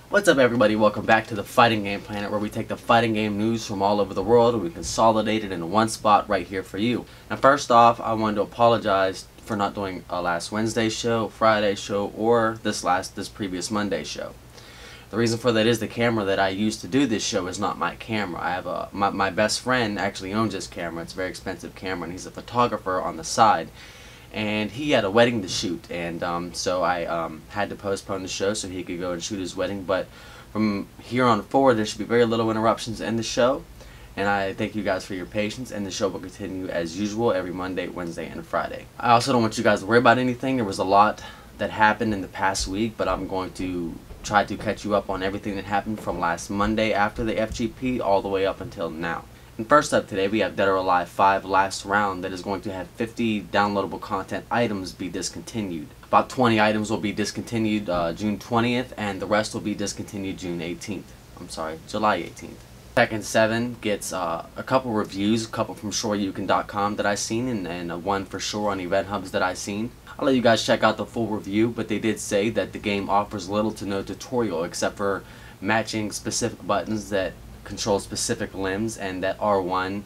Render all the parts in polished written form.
What's up, everybody? Welcome back to the Fighting Game Planet, where we take the fighting game news from all over the world and we consolidate it in one spot right here for you. Now, first off, I wanted to apologize for not doing a last Wednesday show, Friday show, or this previous Monday show. The reason for that is the camera that I use to do this show is not my camera. I have my best friend actually owns this camera. It's a very expensive camera, and he's a photographer on the side. And he had a wedding to shoot, and so I had to postpone the show so he could go and shoot his wedding. But from here on forward, there should be very little interruptions in the show, and I thank you guys for your patience, and the show will continue as usual every Monday, Wednesday, and Friday. I also don't want you guys to worry about anything. There was a lot that happened in the past week, but I'm going to try to catch you up on everything that happened from last Monday after the FGP all the way up until now. And first up today, we have Dead or Alive 5 Last Round that is going to have 50 downloadable content items be discontinued. About 20 items will be discontinued June 20th, and the rest will be discontinued July 18th. Tekken 7 gets a couple reviews, a couple from ShoreYukin.com that I've seen, and one for sure on Event Hubs that I've seen. I'll let you guys check out the full review, but they did say that the game offers little to no tutorial except for matching specific buttons that control specific limbs, and that R1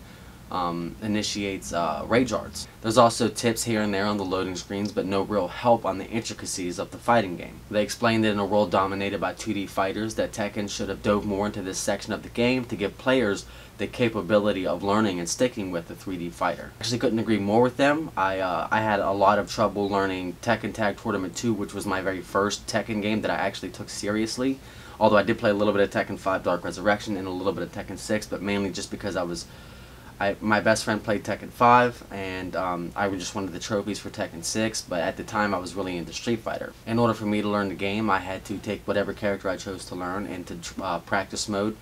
initiates rage arts. There's also tips here and there on the loading screens, but no real help on the intricacies of the fighting game. They explained that in a world dominated by 2D fighters, that Tekken should have dove more into this section of the game to give players the capability of learning and sticking with the 3D fighter. Actually couldn't agree more with them. I had a lot of trouble learning Tekken Tag Tournament 2, which was my very first Tekken game that I actually took seriously. Although I did play a little bit of Tekken 5 Dark Resurrection and a little bit of Tekken 6, but mainly just because my best friend played Tekken 5, and I just wanted the trophies for Tekken 6, but at the time I was really into Street Fighter. In order for me to learn the game, I had to take whatever character I chose to learn into practice mode,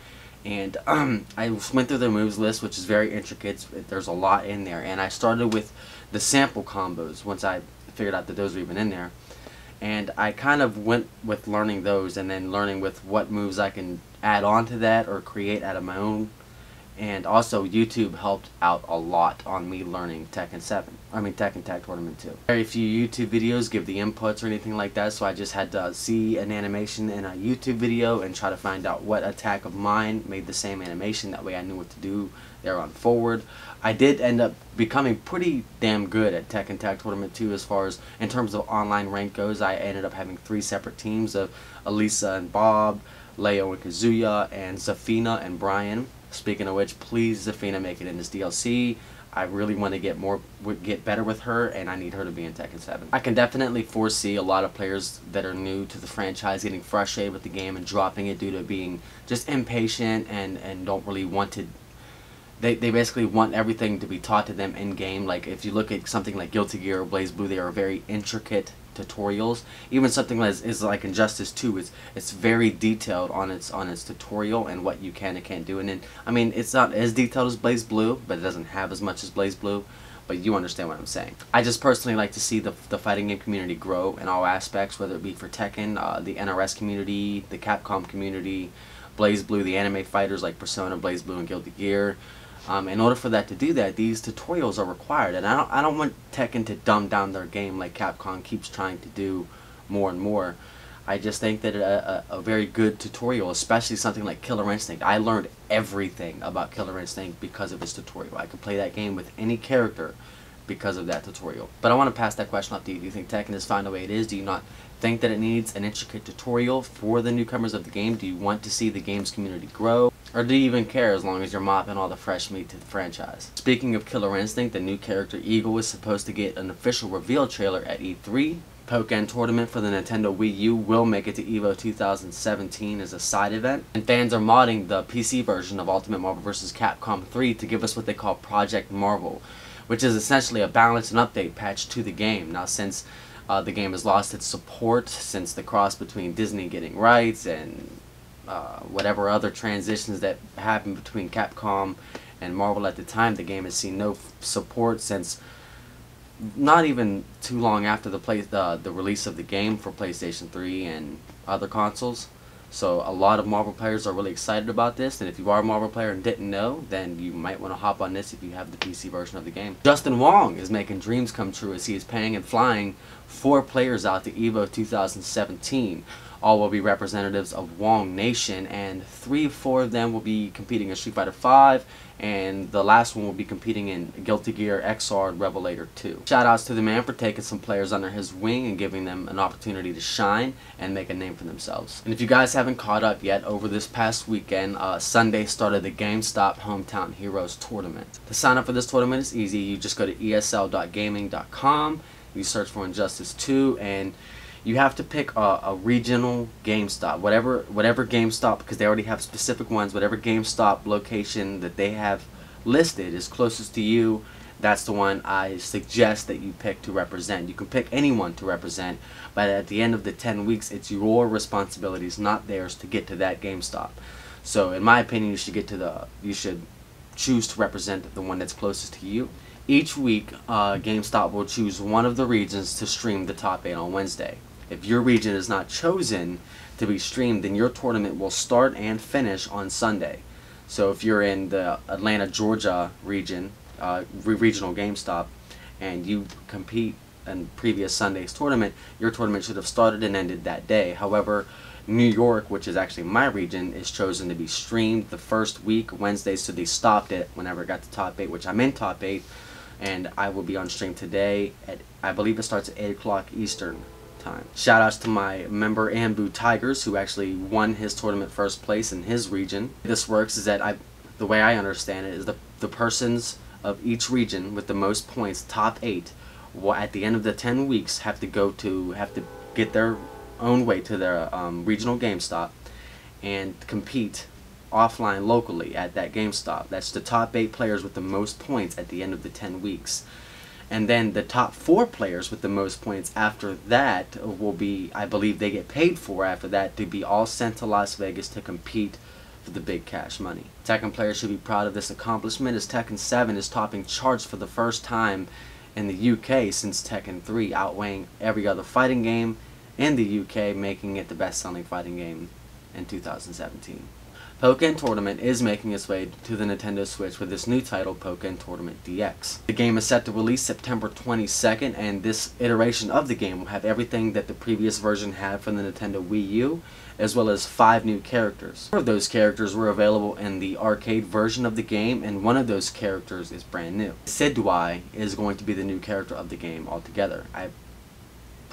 and I went through the moves list, which is very intricate. There's a lot in there, and I started with the sample combos once I figured out that those were even in there. And I kind of went with learning those and then learning with what moves I can add on to that or create out of my own. And also YouTube helped out a lot on me learning Tekken Tag Tournament 2. Very few YouTube videos give the inputs or anything like that, so I just had to see an animation in a YouTube video and try to find out what attack of mine made the same animation. That way I knew what to do there on forward. I did end up becoming pretty damn good at Tekken Tag Tournament 2 as far as in terms of online rank goes. I ended up having 3 separate teams of Alisa and Bob, Leo and Kazuya, and Zafina and Brian. Speaking of which, please Zafina make it in this DLC. I really want to get better with her, and I need her to be in Tekken 7. I can definitely foresee a lot of players that are new to the franchise getting frustrated with the game and dropping it due to being just impatient and don't really want to. They basically want everything to be taught to them in game. Like if you look at something like Guilty Gear or BlazBlue, they are very intricate tutorials. Even something is like Injustice 2, it's very detailed on its tutorial and what you can and can't do. And then I mean, it's not as detailed as BlazBlue, but it doesn't have as much as BlazBlue. But you understand what I'm saying. I just personally like to see the fighting game community grow in all aspects, whether it be for Tekken, the NRS community, the Capcom community, BlazBlue, the anime fighters like Persona, BlazBlue, and Guilty Gear. In order for that to do that, these tutorials are required, and I don't want Tekken to dumb down their game like Capcom keeps trying to do more and more. I just think that a very good tutorial, especially something like Killer Instinct, I learned everything about Killer Instinct because of its tutorial. I could play that game with any character because of that tutorial. But I want to pass that question off to you. Do you think Tekken is fine the way it is? Do you not think that it needs an intricate tutorial for the newcomers of the game? Do you want to see the game's community grow? Or do you even care as long as you're mopping all the fresh meat to the franchise? Speaking of Killer Instinct, the new character Eagle is supposed to get an official reveal trailer at E3. Pokken Tournament for the Nintendo Wii U will make it to EVO 2017 as a side event. And fans are modding the PC version of Ultimate Marvel vs. Capcom 3 to give us what they call Project Marvel, which is essentially a balance and update patch to the game. Now, since the game has lost its support since the cross between Disney getting rights and whatever other transitions that happened between Capcom and Marvel at the time, the game has seen no support since not even too long after the release of the game for PlayStation 3 and other consoles. So a lot of Marvel players are really excited about this, and if you are a Marvel player and didn't know, then you might want to hop on this if you have the PC version of the game. Justin Wong is making dreams come true as he is paying and flying 4 players out to EVO 2017. All will be representatives of Wong Nation, and 3-4 of them will be competing in Street Fighter V, and the last one will be competing in GG Xrd Rev 2. Shoutouts to the man for taking some players under his wing and giving them an opportunity to shine and make a name for themselves. And if you guys haven't caught up yet, over this past weekend, Sunday started the GameStop Hometown Heroes Tournament. To sign up for this tournament is easy. You just go to esl.gaming.com, you search for Injustice 2, and you have to pick a regional GameStop, whatever GameStop, because they already have specific ones. Whatever GameStop location that they have listed is closest to you. That's the one I suggest that you pick to represent. You can pick anyone to represent, but at the end of the 10 weeks, it's your responsibilities, not theirs, to get to that GameStop. So, in my opinion, you should choose to represent the one that's closest to you. Each week, GameStop will choose one of the regions to stream the top 8 on Wednesday. If your region is not chosen to be streamed, then your tournament will start and finish on Sunday. So if you're in the Atlanta, Georgia region, regional GameStop, and you compete in previous Sunday's tournament, your tournament should have started and ended that day. However, New York, which is actually my region, is chosen to be streamed the first week, Wednesday, so they stopped it whenever it got to top 8, which I'm in top 8, and I will be on stream today at, I believe it starts at 8 o'clock Eastern time. Shoutouts to my member ANBU Tigers, who actually won his tournament first place in his region. This works is that the way I understand it is the persons of each region with the most points, top 8, will at the end of the 10 weeks have to get their own way to their regional GameStop and compete offline locally at that GameStop. That's the top 8 players with the most points at the end of the 10 weeks. And then the top 4 players with the most points after that will be, I believe they get paid for after that, to be all sent to Las Vegas to compete for the big cash money. Tekken players should be proud of this accomplishment, as Tekken 7 is topping charts for the first time in the UK since Tekken 3, outweighing every other fighting game in the UK, making it the best-selling fighting game in 2017. Pokken Tournament is making its way to the Nintendo Switch with its new title, Pokken Tournament DX. The game is set to release September 22nd, and this iteration of the game will have everything that the previous version had from the Nintendo Wii U, as well as 5 new characters. 4 of those characters were available in the arcade version of the game, and one of those characters is brand new. Sidwai is going to be the new character of the game altogether. I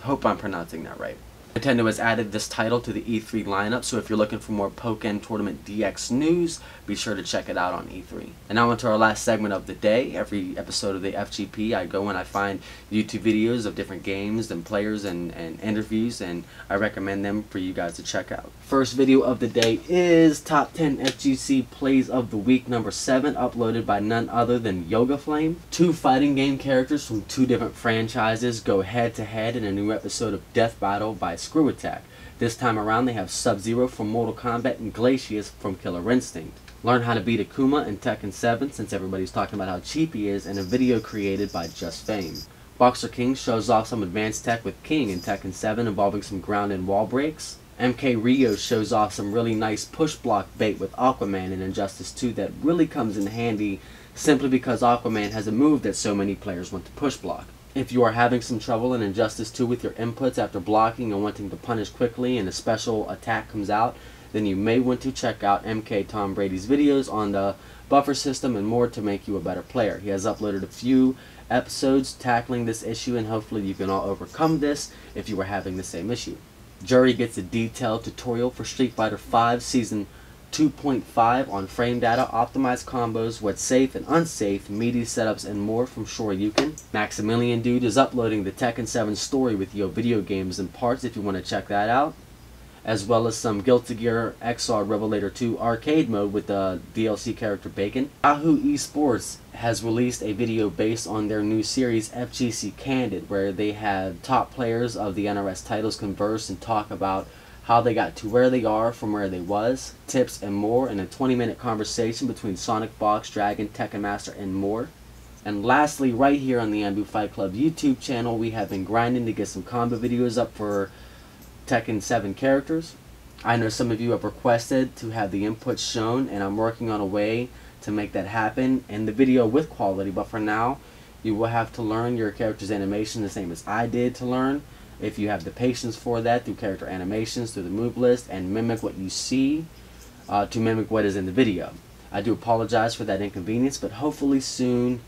hope I'm pronouncing that right. Nintendo has added this title to the E3 lineup, so if you're looking for more Pokken Tournament DX news, be sure to check it out on E3. And now onto our last segment of the day. Every episode of the FGP, I go and I find YouTube videos of different games and players and interviews, and I recommend them for you guys to check out. First video of the day is Top 10 FGC Plays of the Week number 7, uploaded by none other than Yoga Flame. 2 fighting game characters from 2 different franchises go head to head in a new episode of Death Battle by Screw Attack. This time around they have Sub-Zero from Mortal Kombat and Glacius from Killer Instinct. Learn how to beat Akuma in Tekken 7, since everybody's talking about how cheap he is, in a video created by Just Fame. Boxer King shows off some advanced tech with King in Tekken 7 involving some ground and wall breaks. MK Rio shows off some really nice push block bait with Aquaman in Injustice 2 that really comes in handy simply because Aquaman has a move that so many players want to push block. If you are having some trouble in Injustice 2 with your inputs after blocking and wanting to punish quickly and a special attack comes out, then you may want to check out MK Tom Brady's videos on the buffer system and more to make you a better player. He has uploaded a few episodes tackling this issue, and hopefully you can all overcome this if you are having the same issue. Juri gets a detailed tutorial for Street Fighter V Season 2.5 on frame data, optimized combos, what's safe and unsafe, meaty setups, and more from Shoryuken. Maximilian Dude is uploading the Tekken 7 story with Yo Video Games and parts if you want to check that out, as well as some GG Xrd Rev 2 arcade mode with the DLC character Baiken. Yahoo Esports has released a video based on their new series FGC Candid, where they had top players of the NRS titles converse and talk about how they got to where they are from where they was, tips and more, in a 20-minute conversation between Sonic Box, Dragon, Tekken Master, and more. And lastly, right here on the ANBU Fight Club YouTube channel, we have been grinding to get some combo videos up for Tekken 7 characters. I know some of you have requested to have the inputs shown, and I'm working on a way to make that happen in the video with quality, but for now, you will have to learn your character's animation the same as I did to learn, if you have the patience for that, through character animations, through the move list, and mimic what you see to mimic what is in the video. I do apologize for that inconvenience, but hopefully soon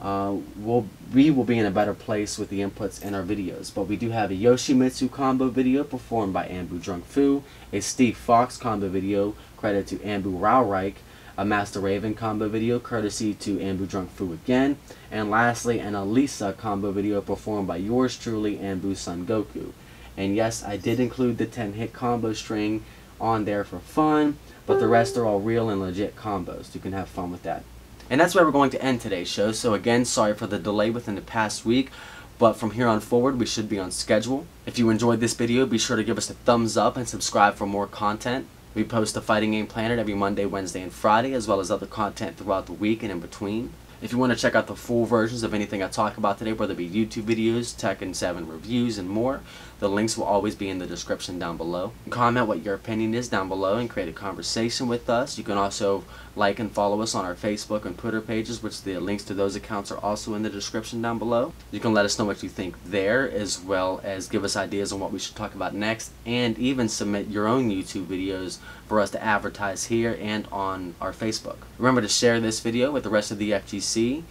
we will be in a better place with the inputs in our videos. But we do have a Yoshimitsu combo video performed by ANBU Drunk Fu, a Steve Fox combo video credited to ANBU Rowreich, a Master Raven combo video courtesy to ANBU Drunk Fu again, and lastly an Alisa combo video performed by yours truly, ANBU Son Goku. And yes, I did include the 10-hit combo string on there for fun, but the rest are all real and legit combos. You can have fun with that. And that's where we're going to end today's show. So again, sorry for the delay within the past week, but from here on forward we should be on schedule. If you enjoyed this video, be sure to give us a thumbs up and subscribe for more content. We post the Fighting Game Planet every Monday, Wednesday, and Friday, as well as other content throughout the week and in between. If you want to check out the full versions of anything I talk about today, whether it be YouTube videos, Tekken 7 reviews, and more, the links will always be in the description down below. Comment what your opinion is down below and create a conversation with us. You can also like and follow us on our Facebook and Twitter pages, which the links to those accounts are also in the description down below. You can let us know what you think there, as well as give us ideas on what we should talk about next, and even submit your own YouTube videos for us to advertise here and on our Facebook. Remember to share this video with the rest of the FGC.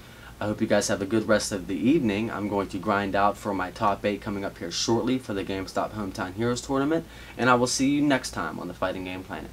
I hope you guys have a good rest of the evening. I'm going to grind out for my top 8 coming up here shortly for the GameStop Hometown Heroes Tournament, and I will see you next time on the Fighting Game Planet.